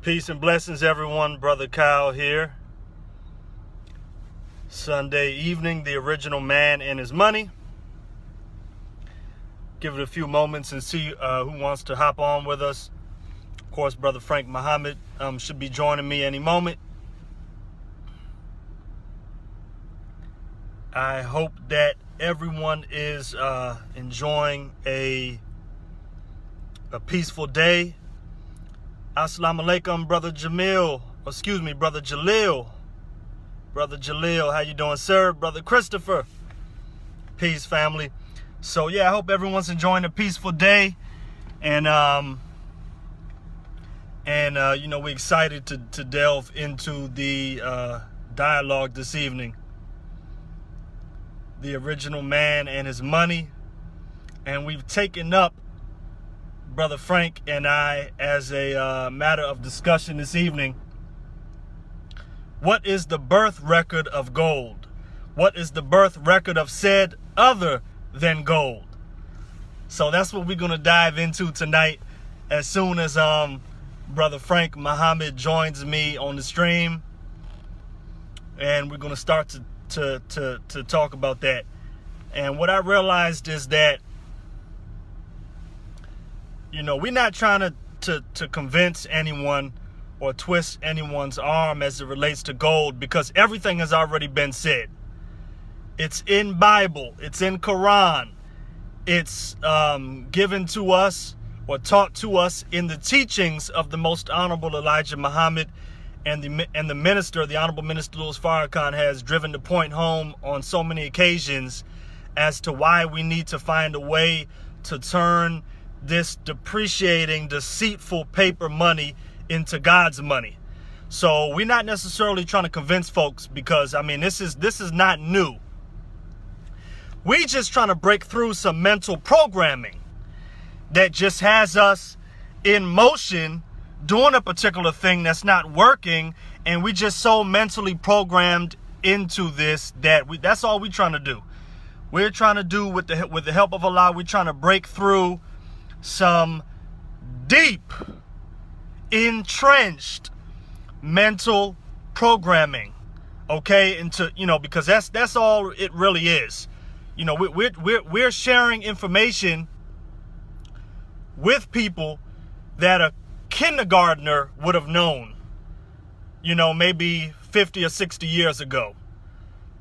Peace and blessings, everyone. Brother Kyle here. Sunday evening, the original man and his money. Give it a few moments and see who wants to hop on with us. Of course, Brother Frank Muhammad should be joining me any moment. I hope that everyone is enjoying a peaceful day. Assalamu alaikum, Brother Jamil. Excuse me, Brother Jalil. Brother Jalil, how you doing, sir? Brother Christopher. Peace, family. So, yeah, I hope everyone's enjoying a peaceful day. And we're excited to delve into the dialogue this evening. The original man and his money. And we've taken up Brother Frank and I as a matter of discussion this evening. What is the birth record of gold? What is the birth record of said other than gold? So that's what we're going to dive into tonight as soon as Brother Frank Muhammad joins me on the stream. And we're going to start to talk about that. And what I realized is that, we're not trying to convince anyone or twist anyone's arm as it relates to gold, because everything has already been said. It's in Bible. It's in Quran. It's given to us or taught to us in the teachings of the Most Honorable Elijah Muhammad, and the minister, the Honorable Minister Louis Farrakhan, has driven the point home on so many occasions as to why we need to find a way to turn this depreciating, deceitful paper money into God's money. So we're not necessarily trying to convince folks, because this is not new. We just trying to break through some mental programming that just has us in motion doing a particular thing that's not working, and we just so mentally programmed into this that's all we're trying to do. We're trying to do with the help of Allah, we're trying to break through some deep, entrenched mental programming, okay? Into because that's all it really is. We're sharing information with people that a kindergartner would have known, maybe 50 or 60 years ago.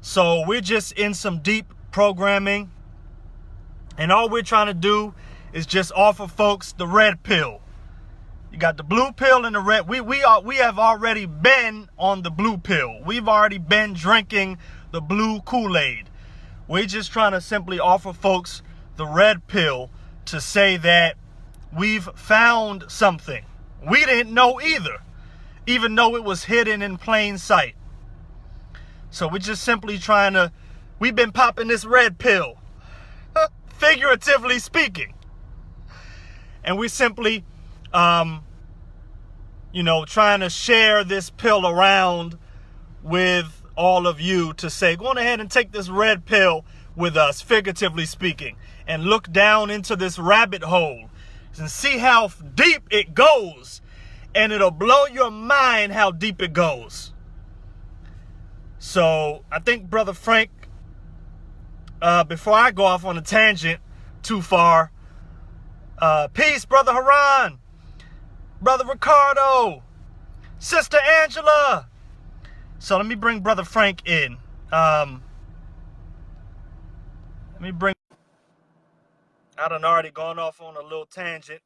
So we're just in some deep programming, and all we're trying to do is just offer folks the red pill. You got the blue pill and the red. We have already been on the blue pill. We've already been drinking the blue Kool-Aid. We're just trying to simply offer folks the red pill to say that we've found something we didn't know either, even though it was hidden in plain sight. So we're just simply we've been popping this red pill, figuratively speaking. And we simply, trying to share this pill around with all of you to say, go on ahead and take this red pill with us, figuratively speaking, and look down into this rabbit hole and see how deep it goes. And it'll blow your mind how deep it goes. So I think, Brother Frank, before I go off on a tangent too far, peace, Brother Haran, Brother Ricardo, Sister Angela. So let me bring Brother Frank in. I done already gone off on a little tangent.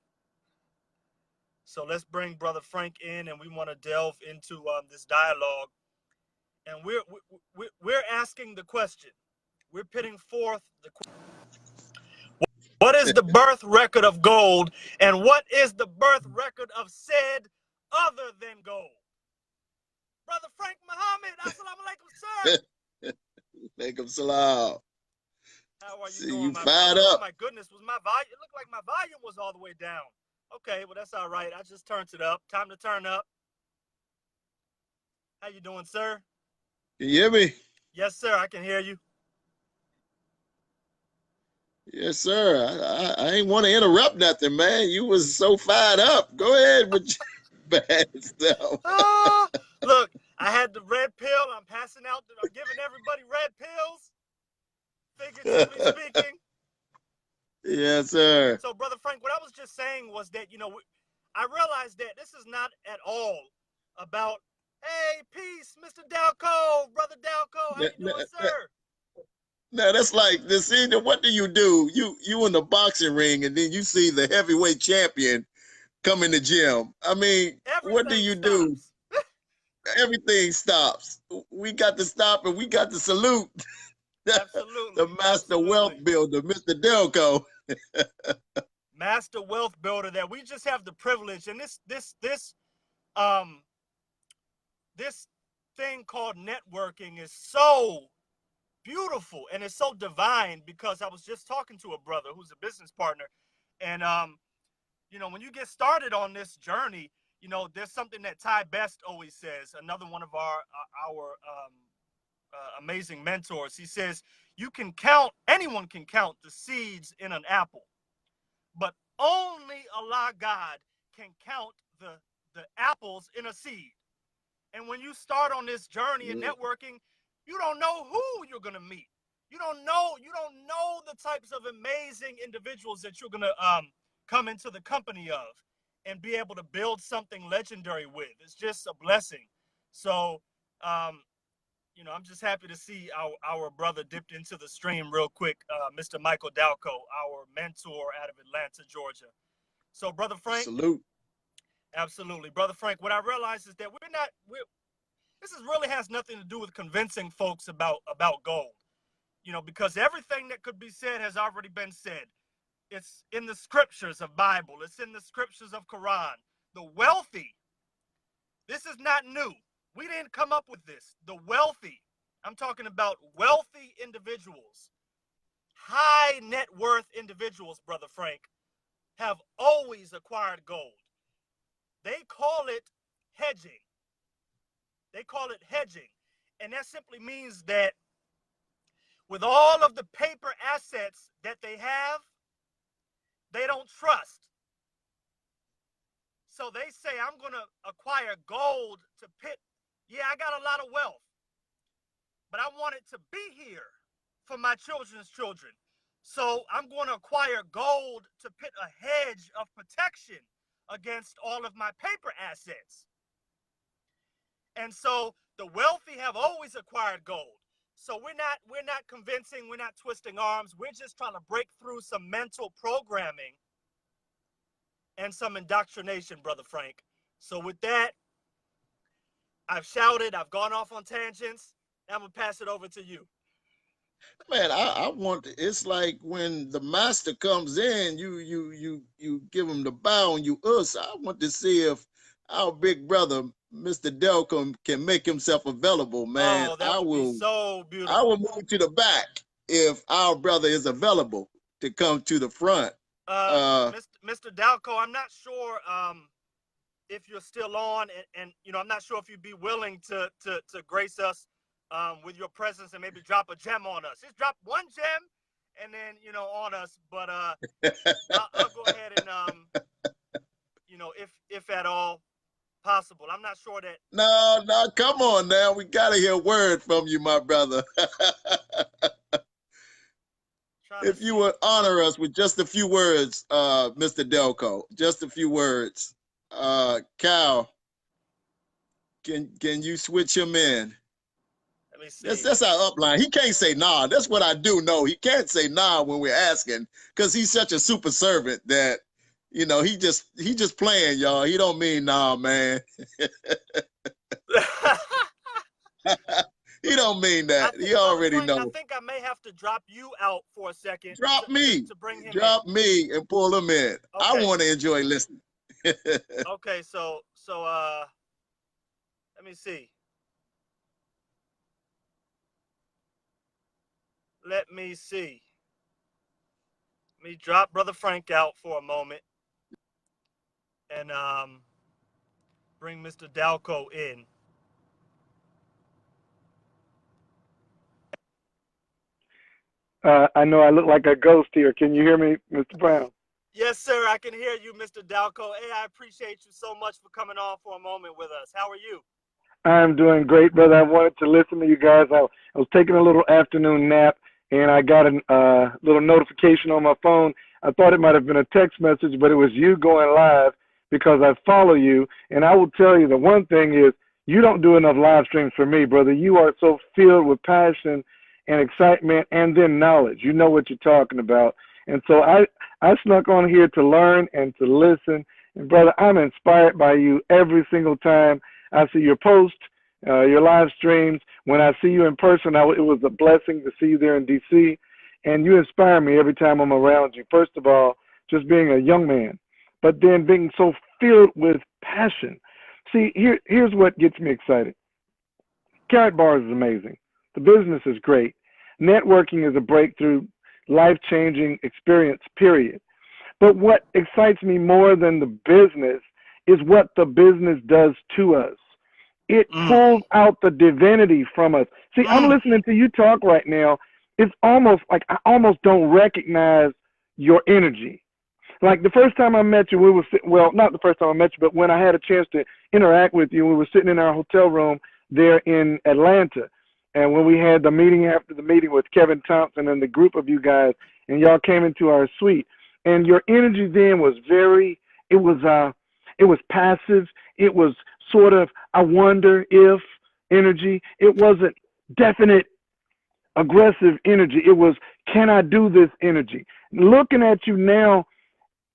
So let's bring Brother Frank in, and we want to delve into this dialogue. And we're asking the question. We're putting forth the question. What is the birth record of gold, and what is the birth record of said other than gold? Brother Frank Muhammad, assalamu alaikum, sir. Alaikum salam. How are you See, doing, you my fired brother? up. Oh my goodness, was my volume? It looked like my volume was all the way down. Okay, well that's all right. I just turned it up. Time to turn up. How you doing, sir? Can you hear me? Yes, sir. I can hear you. Yes, sir. I ain't want to interrupt nothing, man. You was so fired up. Go ahead. Bad stuff. Ah, look, I had the red pill. I'm passing out. I'm giving everybody red pills, figuratively speaking. Yes, sir. So, Brother Frank, what I was just saying was that, I realized that this is not at all about, hey, peace, Mr. Dalcoe, Brother Dalcoe, how Now, you doing, sir? that's like this. See, what do? You in the boxing ring, and then you see the heavyweight champion come in the gym. I mean, what do Everything you do? stops. Everything stops. We got to stop, and we got to salute the Absolutely, master wealth absolutely. builder, Mr. Delco. Master wealth builder that we just have the privilege, and um this thing called networking is so beautiful and it's so divine, because I was just talking to a brother who's a business partner, and when you get started on this journey, there's something that Ty Best always says, another one of our amazing mentors. He says, anyone can count the seeds in an apple, but only Allah God can count the apples in a seed. And when you start on this journey in networking, you don't know who you're gonna meet. You don't know the types of amazing individuals that you're gonna come into the company of and be able to build something legendary with. It's just a blessing. So I'm just happy to see our brother dipped into the stream real quick, Mr. Michael Dalcoe, our mentor out of Atlanta, Georgia. So, Brother Frank, Salute. absolutely, Brother Frank. What I realized is that this really has nothing to do with convincing folks about gold, because everything that could be said has already been said. It's in the scriptures of Bible. It's in the scriptures of Quran. The wealthy. This is not new. We didn't come up with this. The wealthy. I'm talking about wealthy individuals, high net worth individuals, Brother Frank, have always acquired gold. They call it hedging. They call it hedging. And that simply means that with all of the paper assets that they have, they don't trust. So they say, I'm going to acquire gold to pit. Yeah, I got a lot of wealth, but I want it to be here for my children's children. So I'm going to acquire gold to put a hedge of protection against all of my paper assets. And so the wealthy have always acquired gold. So we're not convincing, we're not twisting arms. We're just trying to break through some mental programming and some indoctrination, Brother Frank. So with that, I've shouted, I've gone off on tangents. Now I'm gonna pass it over to you. Man, I want. It's like when the master comes in, you give him the bow and you us. I want to see if our big brother, Mr. Delcom, can make himself available. Man, Oh, that would be so I will beautiful. move to the back if our brother is available to come to the front. Mr. Dalcoe, I'm not sure if you're still on, and I'm not sure if you'd be willing to grace us with your presence and maybe drop a gem on us. Just drop one gem and then on us. But I'll go ahead and if at all possible. I'm not sure that. No, come on now. We gotta hear a word from you, my brother. If you would honor us with just a few words, Mr. Delco, just a few words. Cal, can you switch him in? Let me see. That's our upline. He can't say nah. That's what I do know. He can't say nah when we're asking, because he's such a super servant that he just playing, y'all. He don't mean nah, man. He don't mean that. He already Frank, I know. think I may have to drop you out for a second Drop me. to bring him Drop in. me and pull him in. Okay. I want to enjoy listening. Okay, so let me see. Let me see. Let me drop Brother Frank out for a moment and bring Mr. Dalcoe in. I know I look like a ghost here. Can you hear me, Mr. Brown? Yes, sir. I can hear you, Mr. Dalcoe. Hey, I appreciate you so much for coming on for a moment with us. How are you? I'm doing great, brother. I wanted to listen to you guys. I was taking a little afternoon nap, and I got a little notification on my phone. I thought it might have been a text message, but it was you going live because I follow you. And I will tell you the one thing is you don't do enough live streams for me, brother. You are so filled with passion and excitement and then knowledge. You know what you're talking about. And so I snuck on here to learn and to listen. And, brother, I'm inspired by you every single time I see your post, your live streams. When I see you in person, it was a blessing to see you there in D.C., and you inspire me every time I'm around you. First of all, just being a young man, but then being so filled with passion. See, here's what gets me excited. Carrot Bars is amazing. The business is great. Networking is a breakthrough, life-changing experience, period. But what excites me more than the business is what the business does to us. It pulls out the divinity from us. See, I'm listening to you talk right now. It's almost like I almost don't recognize your energy. Like the first time I met you, we were well, not the first time I met you, but when I had a chance to interact with you, we were sitting in our hotel room there in Atlanta. And when we had the meeting after the meeting with Kevin Thompson and the group of you guys, and y'all came into our suite, and your energy then was it was passive. It was sort of, I wonder if energy. It wasn't definite aggressive energy. It was, can I do this energy? Looking at you now,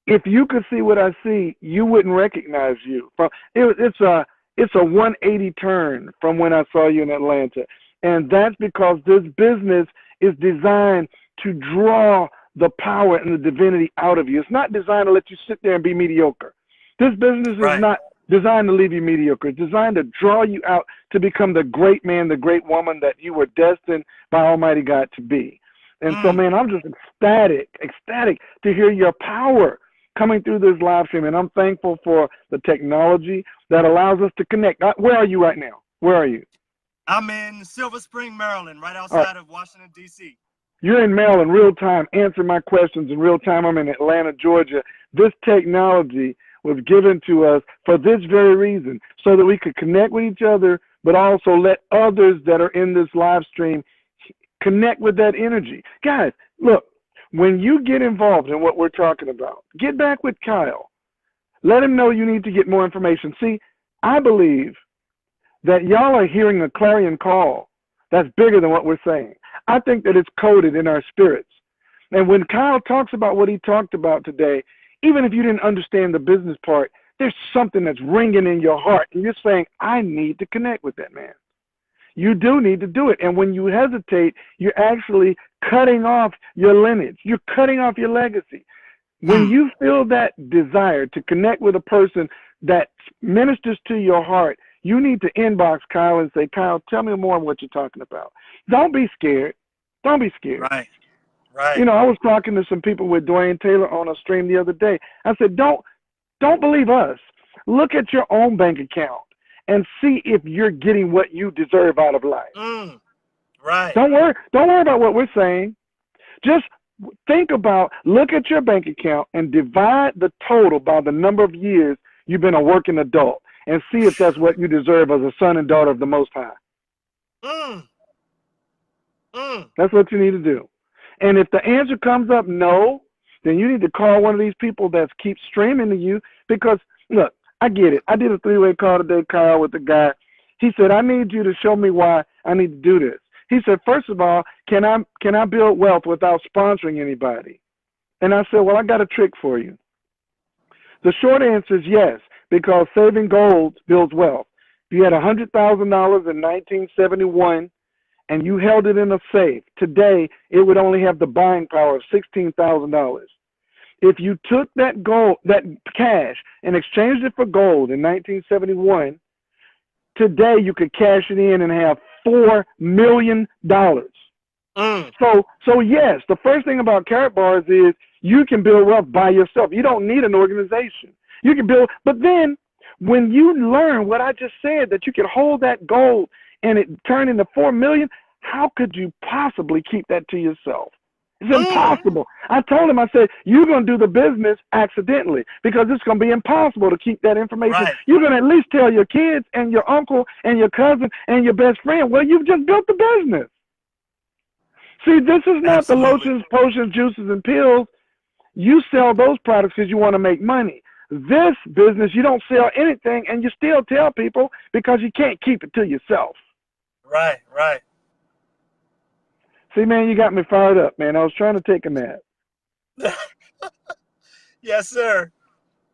if you could see what I see, you wouldn't recognize you. It's a 180 turn from when I saw you in Atlanta. And that's because this business is designed to draw the power and the divinity out of you. It's not designed to let you sit there and be mediocre. This business is not designed to leave you mediocre. It's designed to draw you out to become the great man, the great woman that you were destined by Almighty God to be. And so, man, I'm just ecstatic to hear your power coming through this live stream. And I'm thankful for the technology that allows us to connect. Where are you right now? Where are you? I'm in Silver Spring, Maryland, right outside of Washington, D.C. You're in Maryland real time. Answer my questions in real time. I'm in Atlanta, Georgia. This technology was given to us for this very reason, so that we could connect with each other, but also let others that are in this live stream connect with that energy. Guys, look, when you get involved in what we're talking about, get back with Kyle. Let him know you need to get more information. See, I believe that y'all are hearing a clarion call that's bigger than what we're saying. I think that it's coded in our spirits. And when Kyle talks about what he talked about today, even if you didn't understand the business part, there's something that's ringing in your heart. And you're saying, I need to connect with that man. You do need to do it. And when you hesitate, you're actually cutting off your lineage. You're cutting off your legacy. When you feel that desire to connect with a person that ministers to your heart, you need to inbox Kyle and say, Kyle, tell me more of what you're talking about. Don't be scared. Don't be scared. Right. You know, I was talking to some people with Dwayne Taylor on a stream the other day. I said, don't believe us. Look at your own bank account and see if you're getting what you deserve out of life. Right. Don't worry about what we're saying. Just look at your bank account and divide the total by the number of years you've been a working adult and see if that's what you deserve as a son and daughter of the Most High. That's what you need to do. And if the answer comes up no, then you need to call one of these people that keeps streaming to you, because, look, I get it. I did a three-way call today, Kyle, with the guy. He said, I need you to show me why I need to do this. He said, first of all, can I build wealth without sponsoring anybody? And I said, well, I got a trick for you. The short answer is yes, because saving gold builds wealth. If you had $100,000 in 1971 and you held it in a safe, today it would only have the buying power of $16,000. If you took that cash and exchanged it for gold in 1971, today you could cash it in and have $4 million. So yes, the first thing about Carrot Bars is you can build wealth by yourself. You don't need an organization. You can build, but then when you learn what I just said, that you can hold that gold and it turn into $4 million, how could you possibly keep that to yourself? It's impossible. I told him, I said, you're going to do the business accidentally because it's going to be impossible to keep that information. Right. You're going to at least tell your kids and your uncle and your cousin and your best friend, well, you've just built the business. See, this is not Absolutely. the lotions, potions, juices, and pills. You sell those products because you want to make money. This business, you don't sell anything, and you still tell people because you can't keep it to yourself. Right, right. See, man, you got me fired up, man. I was trying to take a nap. Yes, sir.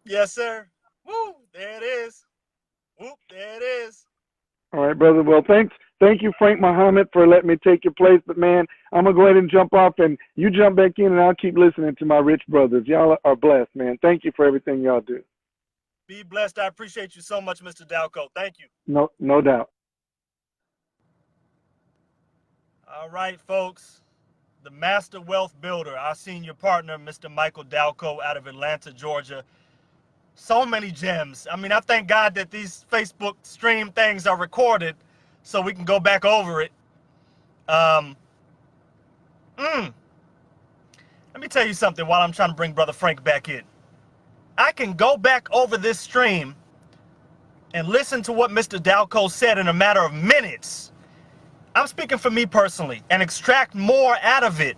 Yes, sir. Woo, there it is. Whoop, there it is. All right, brother. Well, thank you, Frank Muhammad, for letting me take your place. But, man, I'm going to go ahead and jump off, and you jump back in, and I'll keep listening to my rich brothers. Y'all are blessed, man. Thank you for everything y'all do. Be blessed. I appreciate you so much, Mr. Dalcoe. Thank you. No doubt. All right, folks. The Master Wealth Builder, our senior partner, Mr. Michael Dalcoe out of Atlanta, Georgia. So many gems. I mean, I thank God that these Facebook stream things are recorded so we can go back over it. Let me tell you something while I'm trying to bring Brother Frank back in. I can go back over this stream and listen to what Mr. Dalcoe said in a matter of minutes. I'm speaking for me personally, and extract more out of it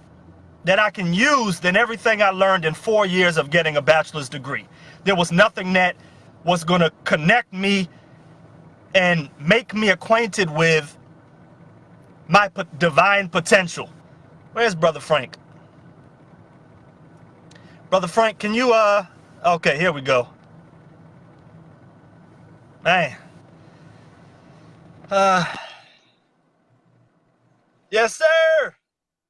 that I can use than everything I learned in 4 years of getting a bachelor's degree. There was nothing that was going to connect me and make me acquainted with my divine potential. Where's Brother Frank? Brother Frank, can you, okay, here we go. Man. Yes, sir.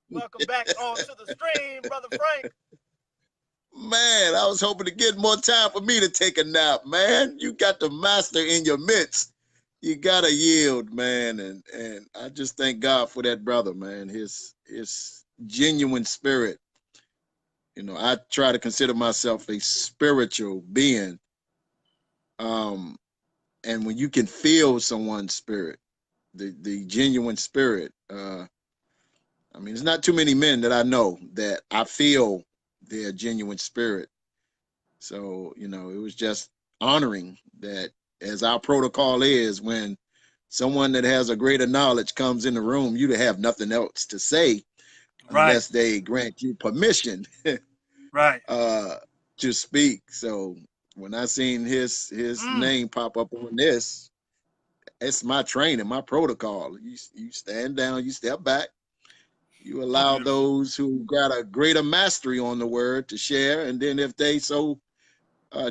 Welcome back onto the stream, Brother Frank. Man, I was hoping to get more time for me to take a nap, man. You got the master in your midst. You gotta yield, man. And I just thank God for that brother, man. His genuine spirit. You know, I try to consider myself a spiritual being. And when you can feel someone's spirit, the genuine spirit, I mean, there's not too many men that I know that I feel their genuine spirit. So, you know, it was just honoring that, as our protocol is, when someone that has a greater knowledge comes in the room, you to have nothing else to say unless they grant you permission Right. to speak. So when I seen his name pop up on this, it's my training, my protocol. You stand down, you step back, you allow those who got a greater mastery on the word to share, and then if they so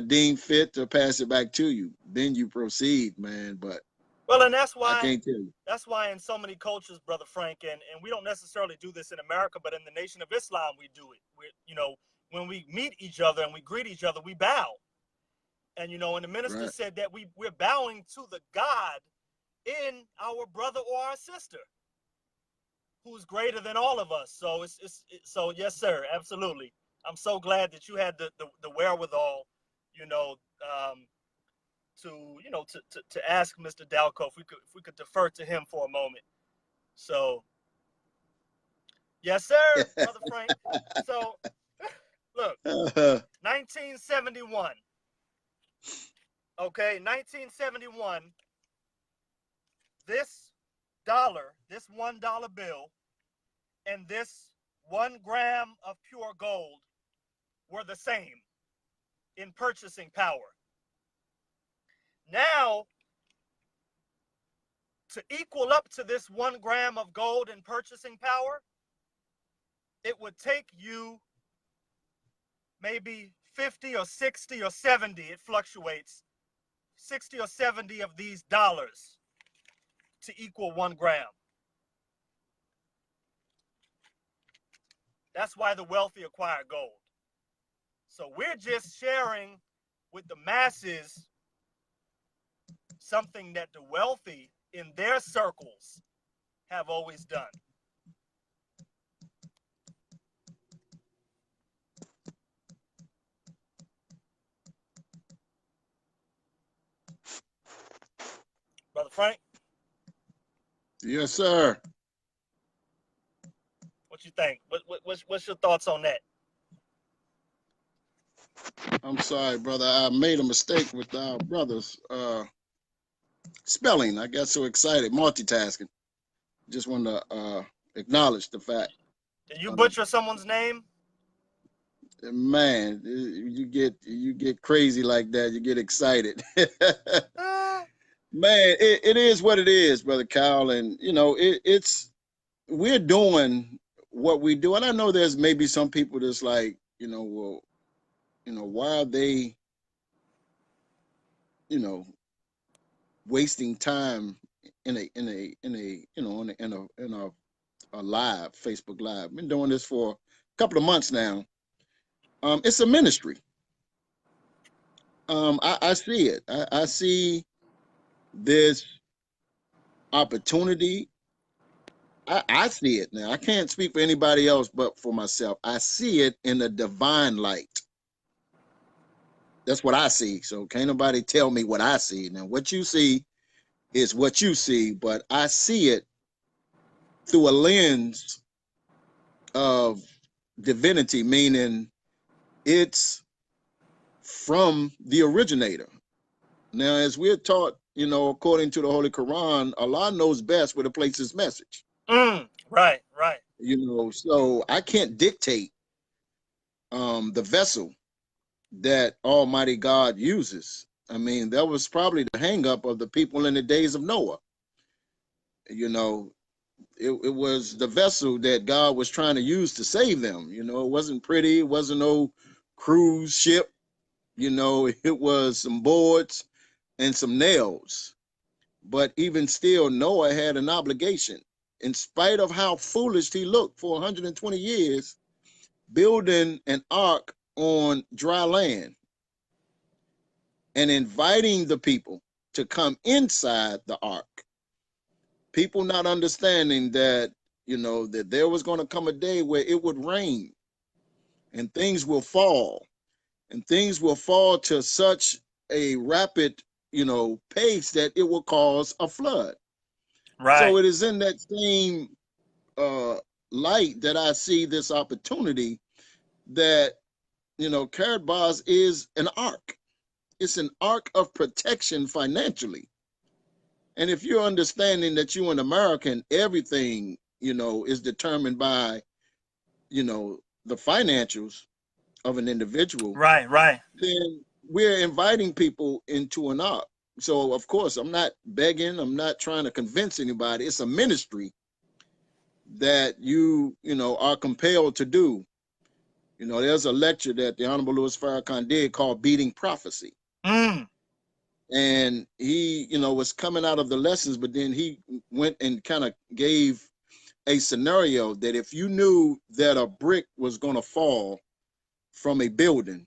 deem fit to pass it back to you, then you proceed, man. But well, and that's why I can't tell you. That's why in so many cultures, Brother Frank, and we don't necessarily do this in America, but in the Nation of Islam, we do it. You know, when we meet each other and we greet each other, we bow. And, you know, and the minister said that we're bowing to the God in our brother or our sister who's greater than all of us. So so yes, sir, absolutely. I'm so glad that you had the wherewithal, you know, to ask Mr. Dalcoe if we could defer to him for a moment. So yes, sir, Brother Frank. So look, 1971. Okay, 1971. This $1 bill and this 1 gram of pure gold were the same in purchasing power. Now, to equal up to this 1 gram of gold in purchasing power, it would take you maybe 50 or 60 or 70, it fluctuates, 60 or 70 of these dollars to equal 1 gram. That's why the wealthy acquire gold. So we're just sharing with the masses something that the wealthy in their circles have always done. Brother Frank? Yes, sir. What you think? What's your thoughts on that? I'm sorry, brother. I made a mistake with our brother's spelling. I got so excited, multitasking. Just want to acknowledge the fact. Did you butcher someone's name? Man, you get crazy like that. You get excited. Man, it is what it is, brother Kyle, and you know it's we're doing what we do, and I know there's maybe some people that's like, well, why are they, wasting time in a live Facebook Live. Been doing this for a couple of months now. It's a ministry. I see it. I see this opportunity. I see it now. I can't speak for anybody else but for myself. I see it in a divine light. That's what I see. So can't nobody tell me what I see. Now, what you see is what you see, but I see it through a lens of divinity, meaning it's from the originator. Now, as we're taught, according to the Holy Quran, Allah knows best where to place his message. Right. So I can't dictate the vessel that Almighty God uses. I mean, that was probably the hang up of the people in the days of Noah. It was the vessel that God was trying to use to save them. It wasn't pretty. It wasn't no cruise ship. It was some boards and some nails. But even still, Noah had an obligation. In spite of how foolish he looked for 120 years, building an ark on dry land and inviting the people to come inside the ark. People not understanding that, that there was going to come a day where it would rain and things will fall, and things will fall to such a rapid, pace that it will cause a flood. Right. So it is in that same light that I see this opportunity that, Karatbars is an ark. It's an ark of protection financially. And if you're understanding that you're an American, everything, is determined by, the financials of an individual. Right. Then we're inviting people into an ark. So, of course, I'm not begging. I'm not trying to convince anybody. It's a ministry that you are compelled to do. There's a lecture that the Honorable Louis Farrakhan did called Beating Prophecy. And he, was coming out of the lessons, but then he went and kind of gave a scenario that if you knew that a brick was going to fall from a building,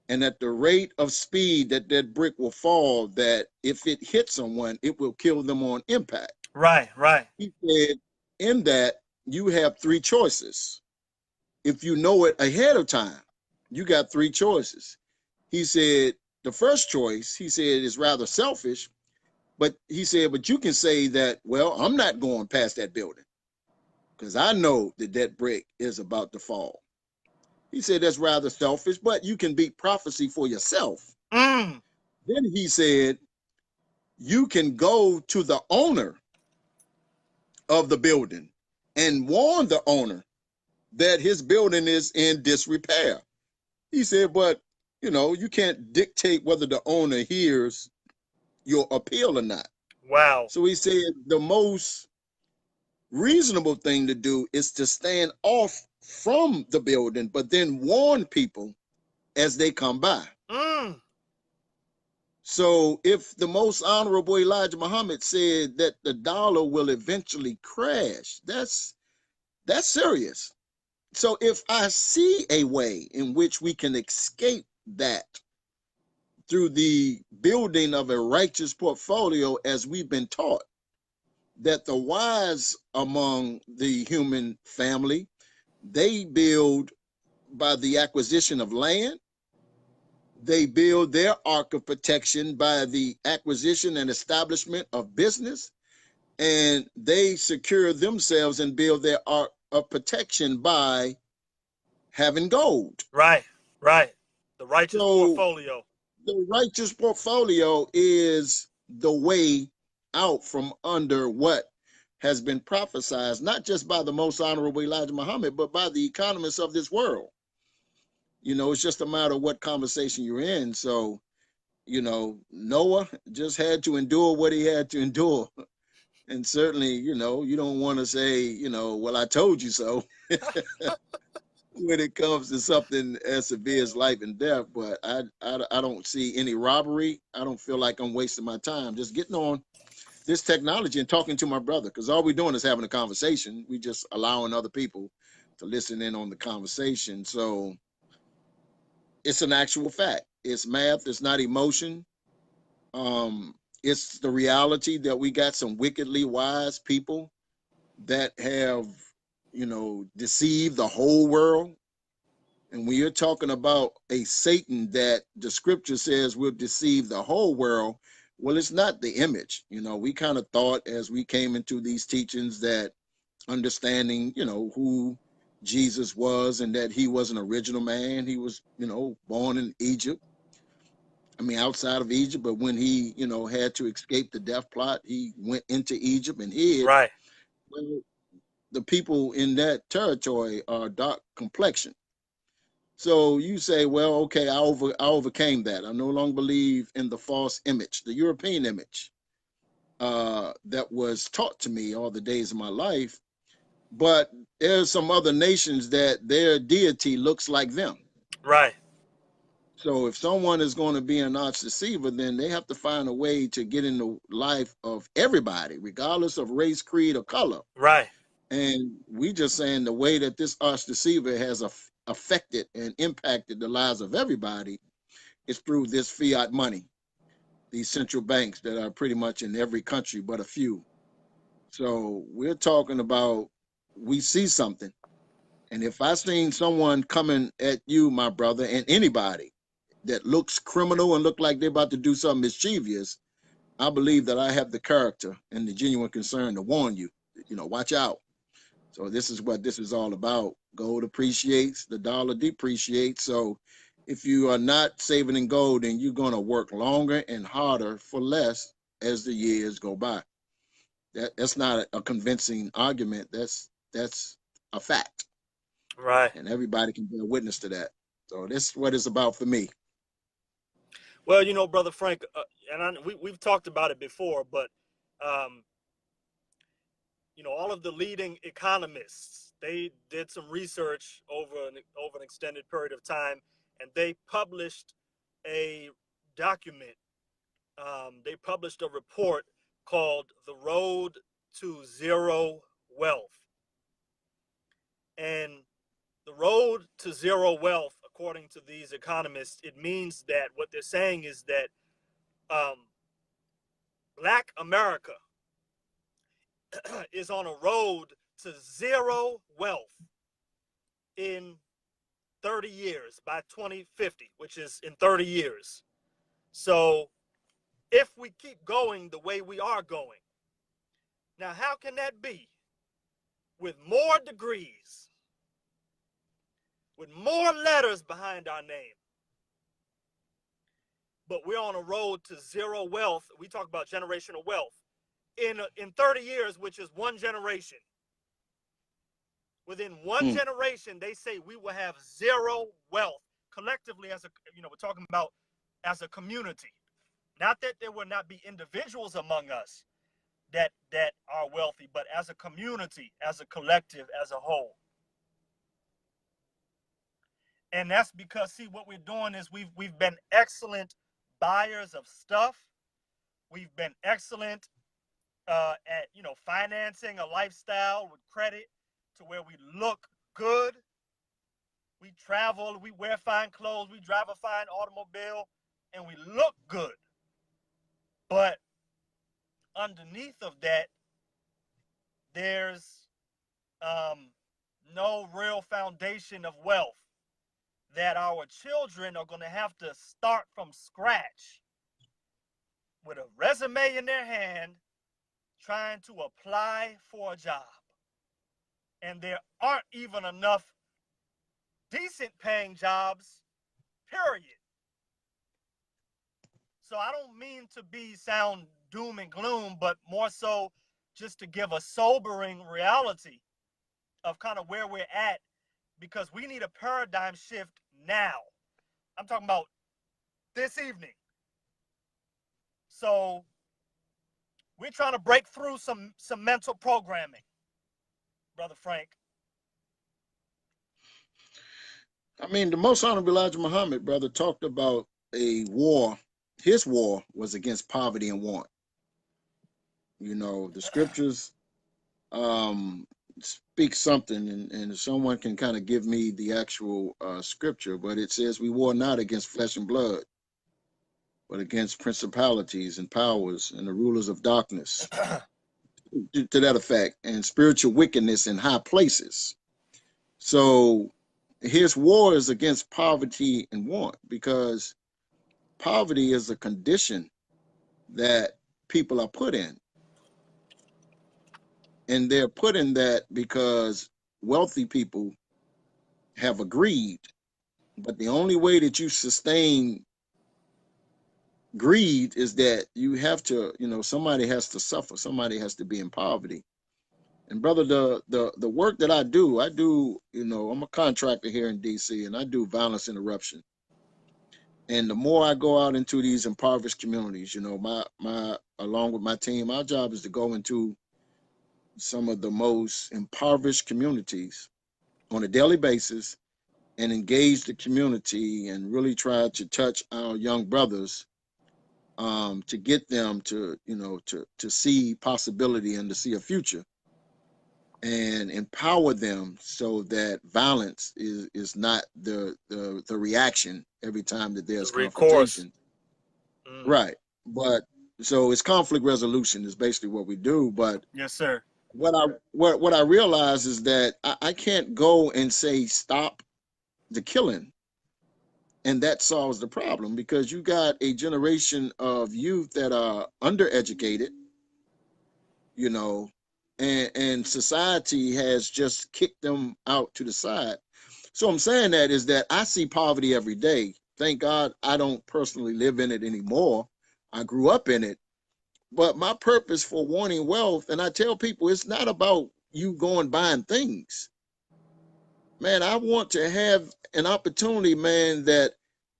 and at the rate of speed that that brick will fall, that if it hits someone, it will kill them on impact. Right. He said, in that, you have three choices. If you know it ahead of time, you got three choices. He said, the first choice, he said, is rather selfish, but he said, but you can say that, well, I'm not going past that building because I know that that brick is about to fall. He said, that's rather selfish, but you can beat prophecy for yourself. Then he said, you can go to the owner of the building and warn the owner that his building is in disrepair. He said, but you can't dictate whether the owner hears your appeal or not. Wow. So he said the most reasonable thing to do is to stand off from the building, but then warn people as they come by. So if the most honorable Elijah Muhammad said that the dollar will eventually crash, that's serious. So if I see a way in which we can escape that through the building of a righteous portfolio, as we've been taught, that the wise among the human family, they build by the acquisition of land. They build their ark of protection by the acquisition and establishment of business. And they secure themselves and build their ark of protection by having gold. Right. Right. The righteous So portfolio. the righteous portfolio is the way out from under what has been prophesied, not just by the most honorable Elijah Muhammad, but by the economists of this world. It's just a matter of what conversation you're in. So, Noah just had to endure what he had to endure. And certainly, you don't want to say, well, I told you so when it comes to something as severe as life and death. But I don't see any robbery. I don't feel like I'm wasting my time just getting on this technology and talking to my brother, because all we're doing is having a conversation. We just allowing other people to listen in on the conversation. So it's an actual fact. It's math. It's not emotion. It's the reality that we got some wickedly wise people that have, deceived the whole world. And when you're talking about a Satan that the scripture says will deceive the whole world, well, it's not the image. We kind of thought as we came into these teachings that understanding, who Jesus was and that he was an original man. He was, born in Egypt. I mean, outside of Egypt, but when he, had to escape the death plot, he went into Egypt and hid. Right. Well, the people in that territory are dark complexion. So you say, well, okay, I overcame that. I no longer believe in the false image, the European image that was taught to me all the days of my life. But there's some other nations that their deity looks like them. Right. So if someone is going to be an arch deceiver, then they have to find a way to get in the life of everybody, regardless of race, creed, or color. Right. And we just saying the way that this arch deceiver has affected and impacted the lives of everybody is through this fiat money, these central banks that are pretty much in every country but a few. So we're talking about, we see something. And if I seen someone coming at you, my brother, and anybody that looks criminal and look like they're about to do something mischievous, I believe that I have the character and the genuine concern to warn you, watch out. So this is what this is all about. Gold appreciates, the dollar depreciates. So if you are not saving in gold, then you're going to work longer and harder for less as the years go by. That's not a convincing argument. That's a fact. Right. And everybody can bear witness to that. So this is what it's about for me. Well, Brother Frank, we've talked about it before, but um, all of the leading economists, they did some research over an extended period of time, and they published a document. They published a report called "The Road to Zero Wealth," and the road to zero wealth, according to these economists, it means that what they're saying is that Black America is on a road to zero wealth in 30 years, by 2050, which is in 30 years. So if we keep going the way we are going, now how can that be? With more degrees, with more letters behind our name, but we're on a road to zero wealth. We talk about generational wealth in 30 years, which is one generation. Within one generation, they say we will have zero wealth collectively we're talking about as a community. Not that there will not be individuals among us that are wealthy, but as a community, as a collective, as a whole. And that's because, see, what we're doing is we've been excellent buyers of stuff. We've been excellent at financing a lifestyle with credit to where we look good. We travel, we wear fine clothes, we drive a fine automobile, and we look good. But underneath of that, there's no real foundation of wealth, that our children are going to have to start from scratch with a resume in their hand, trying to apply for a job. and there aren't even enough decent paying jobs, period. So I don't mean to sound doom and gloom, but more so just to give a sobering reality of kind of where we're at, because we need a paradigm shift now. I'm talking about this evening. So we're trying to break through some mental programming, Brother Frank. I mean, the most honorable Elijah Muhammad, brother, talked about a war. His war was against poverty and want. You know, the scriptures speak something, and someone can kind of give me the actual scripture, but it says we war not against flesh and blood, but against principalities and powers and the rulers of darkness, to that effect, and spiritual wickedness in high places. So his war is against poverty and want, because poverty is a condition that people are put in. And they're put in that because wealthy people have agreed. But the only way that you sustain greed is that you have to, you know, somebody has to suffer. Somebody has to be in poverty. And brother, the work that I do, you know, I'm a contractor here in DC, and I do violence interruption. And the more I go out into these impoverished communities, you know, my along with my team, our job is to go into some of the most impoverished communities on a daily basis and engage the community and really try to touch our young brothers, to get them to, you know, to see possibility and to see a future, and empower them so that violence is not the reaction every time that there's confrontation. Right. But so it's conflict resolution is basically what we do. But yes, sir. What I realize is that I can't go and say stop the killing, and that solves the problem, because you got a generation of youth that are undereducated, you know, and society has just kicked them out to the side. So I'm saying that is that I see poverty every day. Thank God I don't personally live in it anymore. I grew up in it. But my purpose for wanting wealth, and I tell people, it's not about you going buying things. Man, I want to have an opportunity, man, that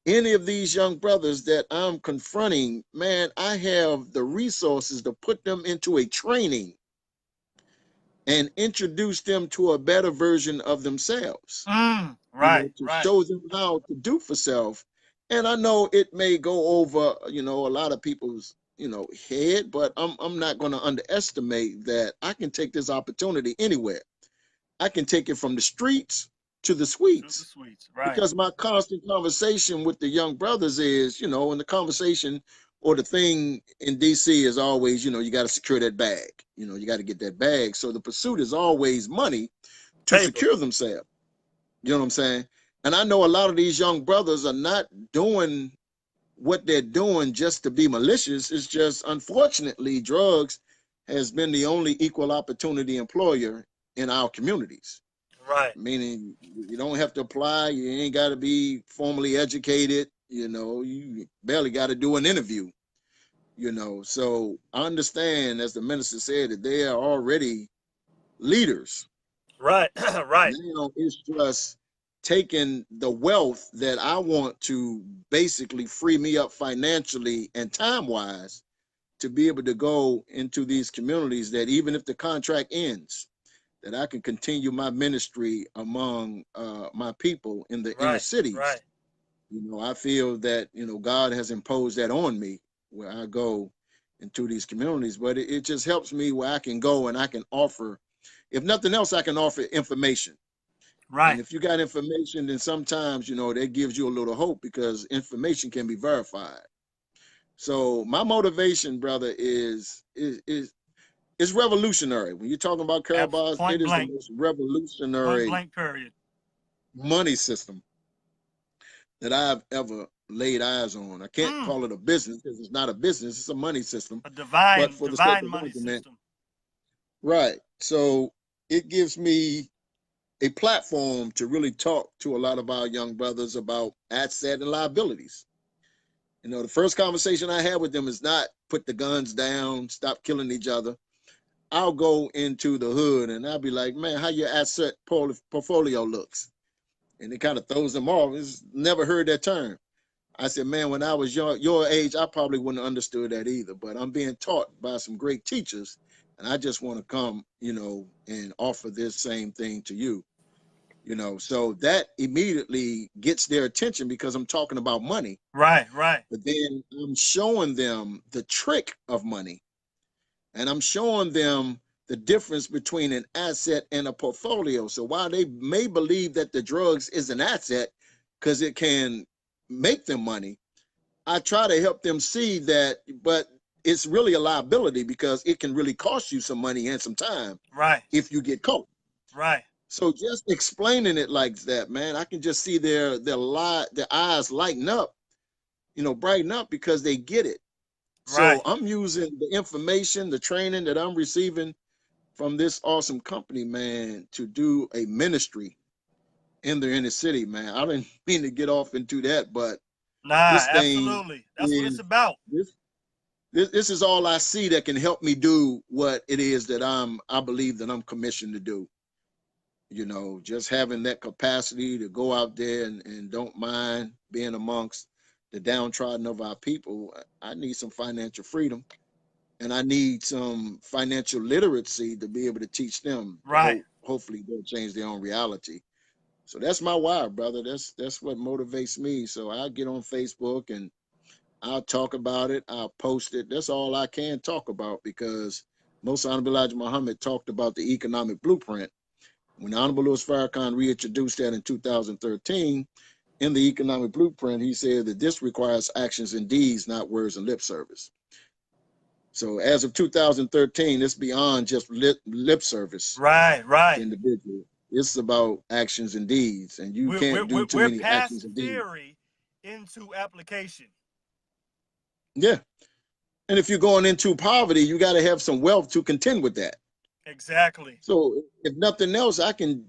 any of these young brothers that I'm confronting, man, I have the resources to put them into a training and introduce them to a better version of themselves. Right, you know, to show them how to do for self. And I know it may go over, you know, a lot of people's, you know, head, but I'm not going to underestimate that I can take this opportunity anywhere. I can take it from the streets to the suites. Right. Because my constant conversation with the young brothers is, you know, and the conversation or the thing in DC is always, you know, you got to secure that bag. You know, you got to get that bag. So the pursuit is always money to secure themselves. You know what I'm saying? And I know a lot of these young brothers are not doing what they're doing just to be malicious. It's just, unfortunately, drugs has been the only equal opportunity employer in our communities. Right. Meaning you don't have to apply. You ain't got to be formally educated. You know, you barely got to do an interview. You know, so I understand, as the minister said, that they are already leaders. Right. Right. Now it's just taking the wealth that I want to basically free me up financially and time-wise to be able to go into these communities, that even if the contract ends, that I can continue my ministry among my people in the inner cities. Right. You know, I feel that, you know, God has imposed that on me where I go into these communities, but it just helps me where I can go and I can offer, if nothing else, I can offer information. Right. And if you got information, then sometimes, you know, that gives you a little hope, because information can be verified. So my motivation, brother, is revolutionary. When you're talking about Karabas, it is the most revolutionary money system that I've ever laid eyes on. I can't call it a business, because it's not a business, it's a money system. A divine money system. Right. So it gives me a platform to really talk to a lot of our young brothers about asset and liabilities. You know, the first conversation I have with them is not put the guns down, stop killing each other. I'll go into the hood and I'll be like, man, how your asset portfolio looks. And it kind of throws them off. It's never heard that term. I said, man, when I was your age, I probably wouldn't have understood that either. But I'm being taught by some great teachers. And I just want to come, you know, and offer this same thing to you. You know, so that immediately gets their attention because I'm talking about money. Right, right. But then I'm showing them the trick of money. And I'm showing them the difference between an asset and a portfolio. So while they may believe that the drugs is an asset because it can make them money, I try to help them see that, but it's really a liability because it can really cost you some money and some time. Right. If you get caught. Right. So just explaining it like that, man, I can just see their eyes lighten up, you know, brighten up because they get it. Right. So I'm using the information, the training that I'm receiving from this awesome company, man, to do a ministry in the inner city, man. I didn't mean to get off into that, but nah, this thing absolutely. That's what it's about. This is all I see that can help me do what it is that I believe that I'm commissioned to do. You know, just having that capacity to go out there and don't mind being amongst the downtrodden of our people. I need some financial freedom and I need some financial literacy to be able to teach them. Right. Hopefully they'll change their own reality. So that's my why, brother. That's what motivates me. So I get on Facebook and I'll talk about it. I'll post it. That's all I can talk about because Most Honorable Elijah Muhammad talked about the economic blueprint. When Honorable Louis Farrakhan reintroduced that in 2013, in the economic blueprint, he said that this requires actions and deeds, not words and lip service. So as of 2013, it's beyond just lip service. Right, right. To individual. It's about actions and deeds, and you can't do too many actions and deeds. We're past theory into application. Yeah. And if you're going into poverty, you got to have some wealth to contend with that. Exactly. So if nothing else, I can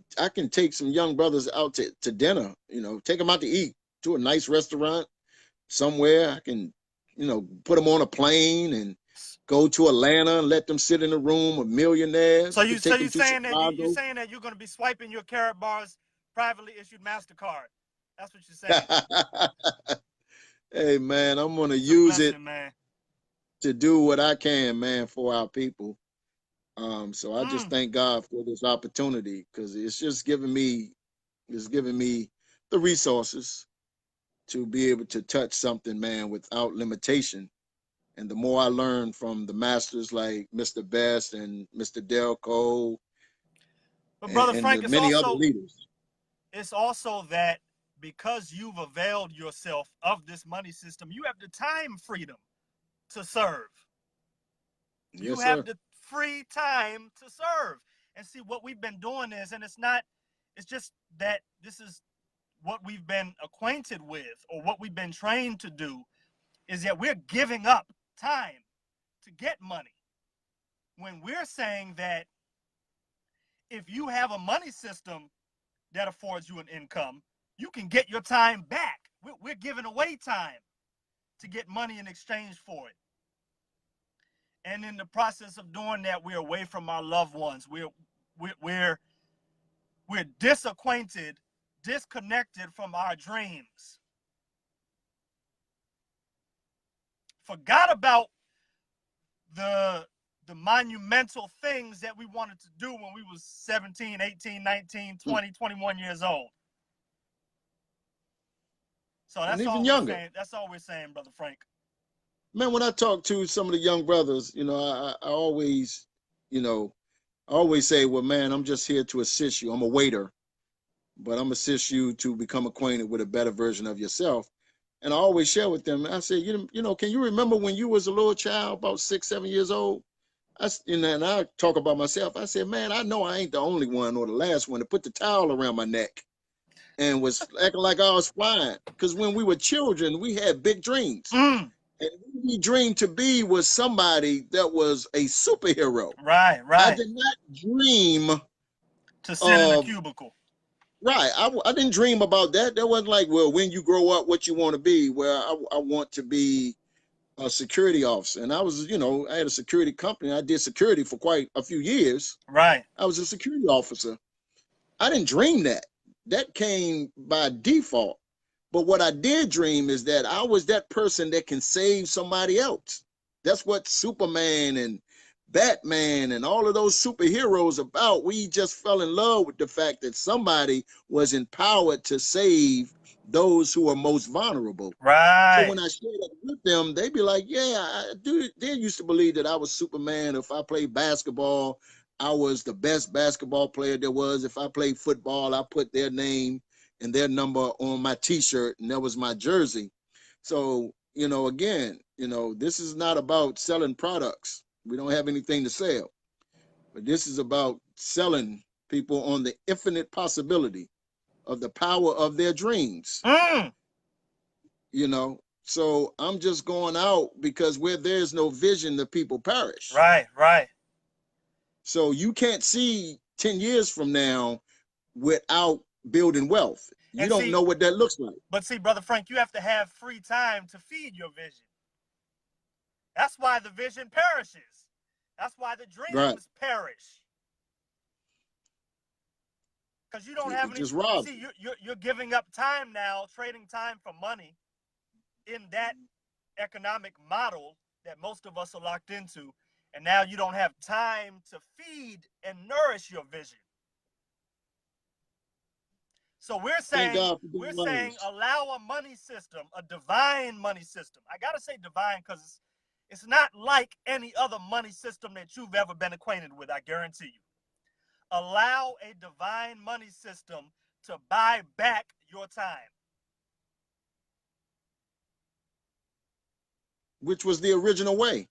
take some young brothers out to dinner, you know, take them out to eat to a nice restaurant somewhere. I can, you know, put them on a plane and go to Atlanta and let them sit in a room with millionaires. So you're saying that you're going to be swiping your Carrot Bars privately issued MasterCard. That's what you're saying. Hey man, I'm going to use it to do what I can, man, for our people. So I just thank God for this opportunity because it's just giving me the resources to be able to touch something, man, without limitation. And the more I learn from the masters like Mr. Best and Mr. Dalcoe, but Brother Frank, and many other leaders. It's also that because you've availed yourself of this money system, you have the time freedom to serve. You have the free time to serve. And see, what we've been doing is, and it's just that this is what we've been acquainted with or what we've been trained to do, is that we're giving up time to get money. When we're saying that if you have a money system that affords you an income, you can get your time back. We're giving away time to get money in exchange for it. And in the process of doing that, we're away from our loved ones. We're disacquainted, disconnected from our dreams. Forgot about the monumental things that we wanted to do when we was 17, 18, 19, 20, 21 years old. So that's all we're saying. That's all we're saying, Brother Frank. Man, when I talk to some of the young brothers, you know, I always, you know, I always say, well, man, I'm just here to assist you. I'm a waiter, but I'm assist you to become acquainted with a better version of yourself. And I always share with them. I say, you know, can you remember when you was a little child, about 6, 7 years old? And I talk about myself. I said, man, I know I ain't the only one or the last one to put the towel around my neck and was acting like I was flying. Because when we were children, we had big dreams. And who we dreamed to be was somebody that was a superhero. Right. I did not dream To sit in a cubicle. Right. I didn't dream about that. That wasn't like, well, when you grow up, what you want to be. Well, I want to be a security officer. And I was, I had a security company. I did security for quite a few years. Right. I was a security officer. I didn't dream that. That came by default. But what I did dream is that I was that person that can save somebody else. That's what Superman and Batman and all of those superheroes about. We just fell in love with the fact that somebody was empowered to save those who are most vulnerable. Right. So when I shared that with them, they'd be like, yeah, I do. They used to believe that I was Superman. If I played basketball, I was the best basketball player there was. If I played football, I put their name and their number on my t-shirt, and that was my jersey. So, again, this is not about selling products. We don't have anything to sell. But this is about selling people on the infinite possibility of the power of their dreams. So I'm just going out because where there's no vision, the people perish. Right, right. So you can't see 10 years from now without building wealth. You don't know what that looks like. But see, Brother Frank, you have to have free time to feed your vision. That's why the vision perishes. That's why the dreams perish. Because you don't have any. See, you're giving up time now, trading time for money in that economic model that most of us are locked into. And now you don't have time to feed and nourish your vision. So we're saying allow a money system, a divine money system. I got to say divine because it's not like any other money system that you've ever been acquainted with, I guarantee you. Allow a divine money system to buy back your time. Which was the original way.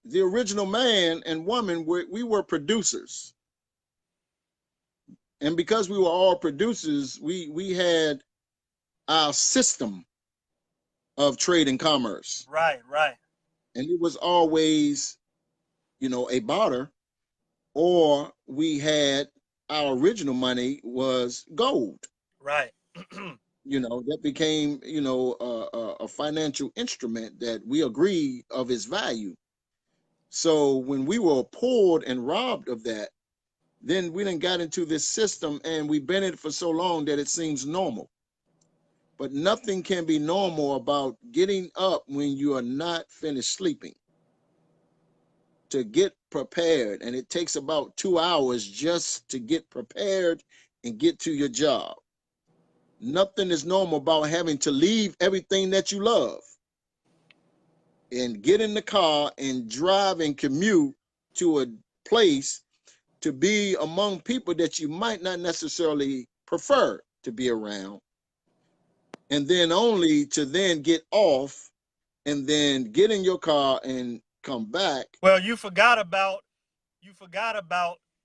The original man and woman, we were producers. And because we were all producers, we had our system of trade and commerce. Right, right. And it was always, a barter, or we had our original money was gold. Right. That became, a financial instrument that we agreed of its value. So when we were pulled and robbed of that, then we done got into this system and we've been in it for so long that it seems normal. But nothing can be normal about getting up when you are not finished sleeping to get prepared. And it takes about 2 hours just to get prepared and get to your job. Nothing is normal about having to leave everything that you love and get in the car and drive and commute to a place to be among people that you might not necessarily prefer to be around, and then only to then get off and then get in your car and come back. Well, you forgot about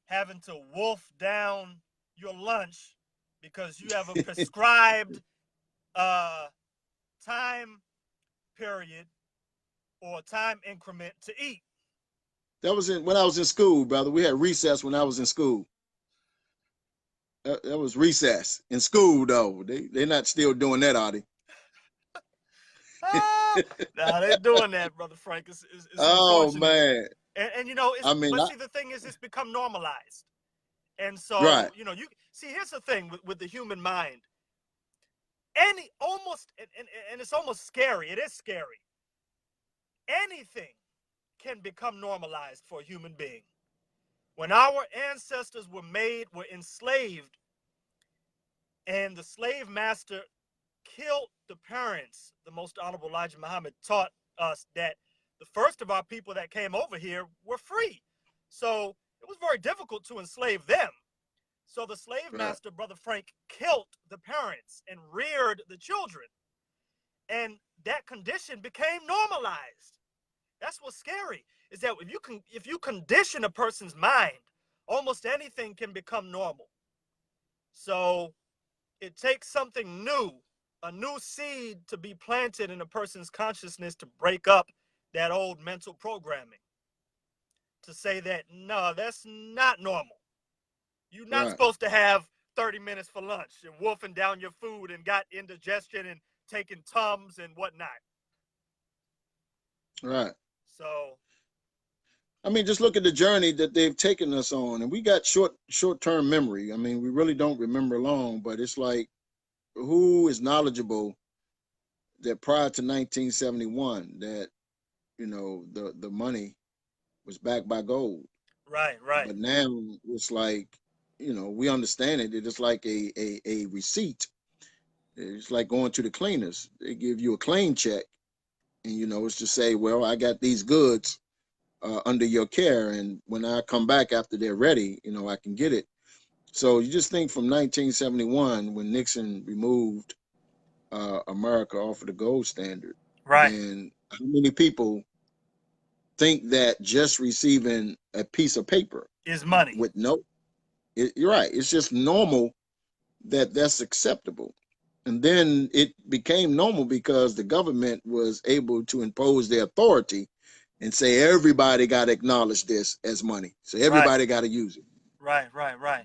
having to wolf down your lunch because you have a prescribed time period or time increment to eat. That was when I was in school, brother. We had recess when I was in school. That was recess in school, though. They're not still doing that, are they? No, they're doing that, Brother Frank. It's oh man! And see, the thing is, it's become normalized, and so you see. Here's the thing with the human mind. And it's almost scary. It is scary. Anything can become normalized for a human being. When our ancestors were enslaved, and the slave master killed the parents, the Most Honorable Elijah Muhammad taught us that the first of our people that came over here were free. So it was very difficult to enslave them. So the slave master, Brother Frank, killed the parents and reared the children. And that condition became normalized. That's what's scary, is that if you condition a person's mind, almost anything can become normal. So it takes something new, a new seed to be planted in a person's consciousness to break up that old mental programming. to say that, no, that's not normal. You're not Right. supposed to have 30 minutes for lunch and wolfing down your food and got indigestion and taking Tums and whatnot. Right. So, I mean, just look at the journey that they've taken us on, and we got short-term memory. I mean, we really don't remember long, but it's like, who is knowledgeable that prior to 1971, that, you know, the money was backed by gold. right, right. But now it's like, you know, we understand it. It's like a receipt. It's like going to the cleaners. They give you a claim check, and, you know, it's to say, well, I got these goods under your care, and when I come back after they're ready, you know, I can get it. So you just think from 1971, when Nixon removed America off of the gold standard, Right. then how many people think that just receiving a piece of paper Is money. with you're right, it's just normal, that's acceptable. And then it became normal because the government was able to impose their authority and say everybody got to acknowledge this as money, so everybody got to use it. Right.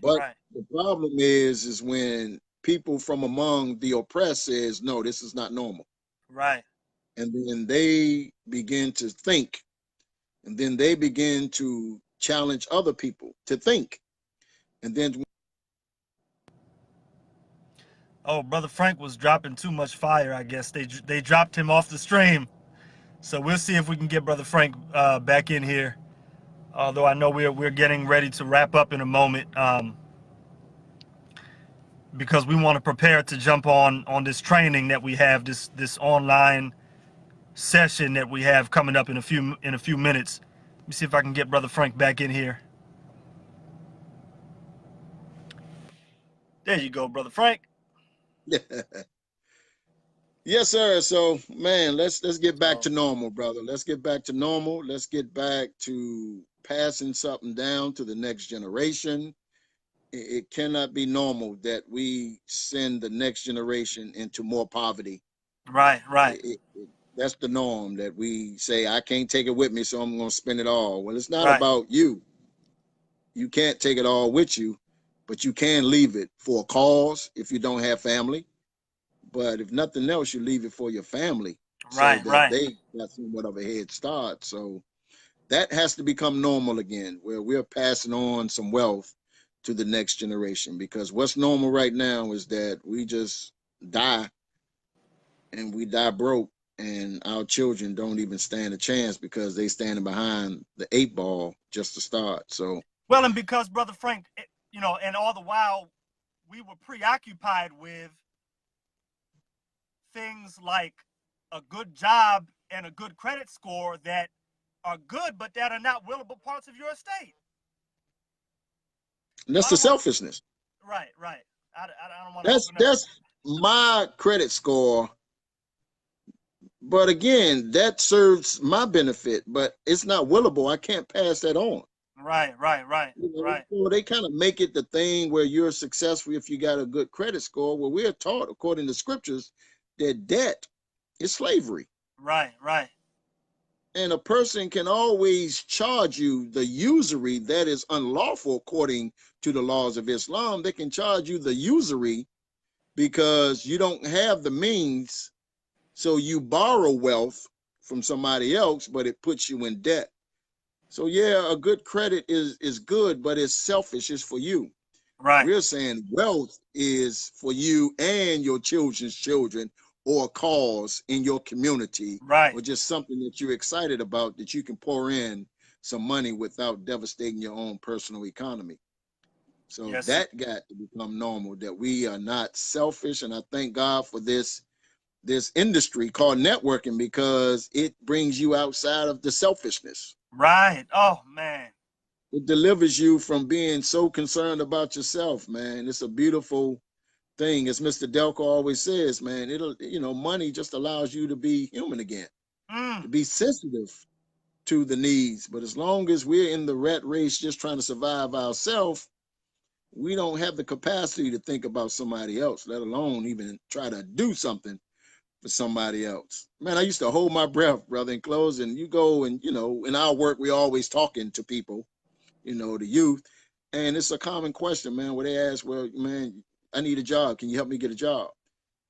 But the problem is when people from among the oppressed says, no, this is not normal. Right. And then they begin to think, and then they begin to challenge other people to think. And then, Oh, Brother Frank was dropping too much fire, I guess. They dropped him off the stream. So we'll see if we can get Brother Frank back in here. Although I know we're getting ready to wrap up in a moment, because we want to prepare to jump on this training that we have, this online session that we have coming up in a few minutes. Let me see if I can get Brother Frank back in here. There you go, Brother Frank. yes, sir. So, man, let's get back to normal, brother. Let's get back to normal. Let's get back to passing something down to the next generation. It cannot be normal that we send the next generation into more poverty. Right. That's the norm, that we say, I can't take it with me, so I'm going to spend it all. Well, it's not Right. about you. You can't take it all with you, but you can leave it for a cause if you don't have family. But if nothing else, you leave it for your family, so that they got somewhat of a head start. So that has to become normal again, where we're passing on some wealth to the next generation. Because what's normal right now is that we just die, and we die broke, and our children don't even stand a chance because they standing behind the 8 ball just to start. So, well, and because Brother Frank, you know, and all the while we were preoccupied with things like a good job and a good credit score that are good, but that are not willable parts of your estate. and that's the selfishness. Right. I don't want to. That's my credit score. But again, that serves my benefit, but it's not willable. I can't pass that on. Right. You know, so they kind of make it the thing where you're successful if you got a good credit score. Well, we're taught, according to scriptures, that debt is slavery. Right. And a person can always charge you the usury that is unlawful according to the laws of Islam. They can charge you the usury because you don't have the means. So you borrow wealth from somebody else, but it puts you in debt. So yeah, a good credit is good, but it's selfish. It's for you. Right. We're saying wealth is for you and your children's children, or a cause in your community, right, or just something that you're excited about that you can pour in some money without devastating your own personal economy. So yes, that got to become normal, that we are not selfish. And I thank God for this industry called networking, because it brings you outside of the selfishness. Right. Oh, man. It delivers you from being so concerned about yourself, man. It's a beautiful thing. As Mr. Dalcoe always says, man, money just allows you to be human again, to be sensitive to the needs. But as long as we're in the rat race just trying to survive ourselves, we don't have the capacity to think about somebody else, let alone even try to do something for somebody else. Man, I used to hold my breath, brother, in closing. You go and, in our work, we always talking to people, the youth. And it's a common question, man, where they ask, well, man, I need a job. Can you help me get a job?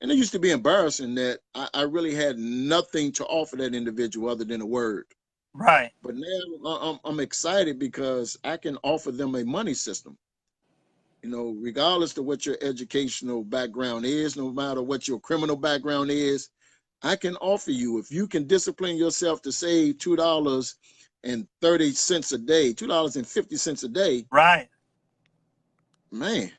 And it used to be embarrassing that I really had nothing to offer that individual other than a word. Right. But now I'm excited because I can offer them a money system. Regardless of what your educational background is, no matter what your criminal background is, I can offer you, if you can discipline yourself to save $2.30 a day, $2.50 a day. Right. Man,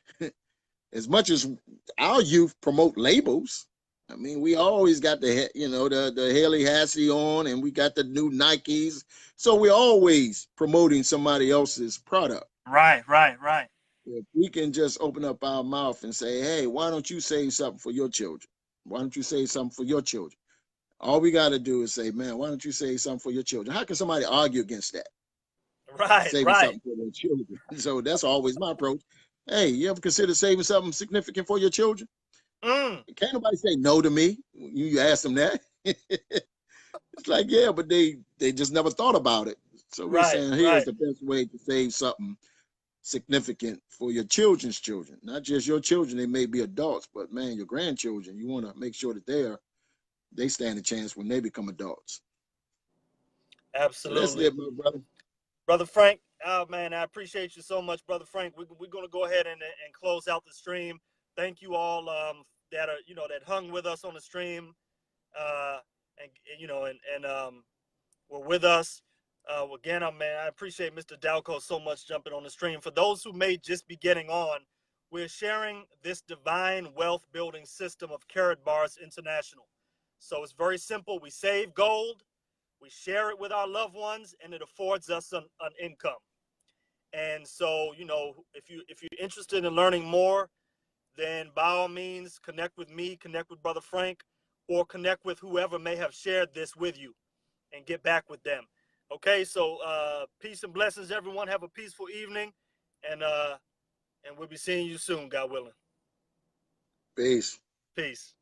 as much as our youth promote labels, I mean, we always got the Haley Hassie on, and we got the new Nikes. So we're always promoting somebody else's product. Right. If we can just open up our mouth and say, hey, why don't you save something for your children? Why don't you save something for your children? All we got to do is say, man, why don't you save something for your children? How can somebody argue against that? Right. Saving Right. something for their children. So that's always my approach. Hey, you ever consider saving something significant for your children? Can't nobody say no to me. You ask them that. It's like, yeah, but they just never thought about it. So we're saying here's the best way to save something significant for your children's children. Not just your children, they may be adults, but man, your grandchildren, you want to make sure that they stand a chance when they become adults. Absolutely. So that's it, my brother. Brother Frank, man, I appreciate you so much, Brother Frank. We're going to go ahead and close out the stream. Thank you all that are that hung with us on the stream, and were with us. Again, I appreciate Mr. Dalcoe so much jumping on the stream. For those who may just be getting on, we're sharing this divine wealth building system of Carat Bars International. So it's very simple. We save gold, we share it with our loved ones, and it affords us an income. And so, if you're interested in learning more, then by all means, connect with me, connect with Brother Frank, or connect with whoever may have shared this with you and get back with them. Okay, so peace and blessings, everyone. Have a peaceful evening, and we'll be seeing you soon, God willing. Peace. Peace.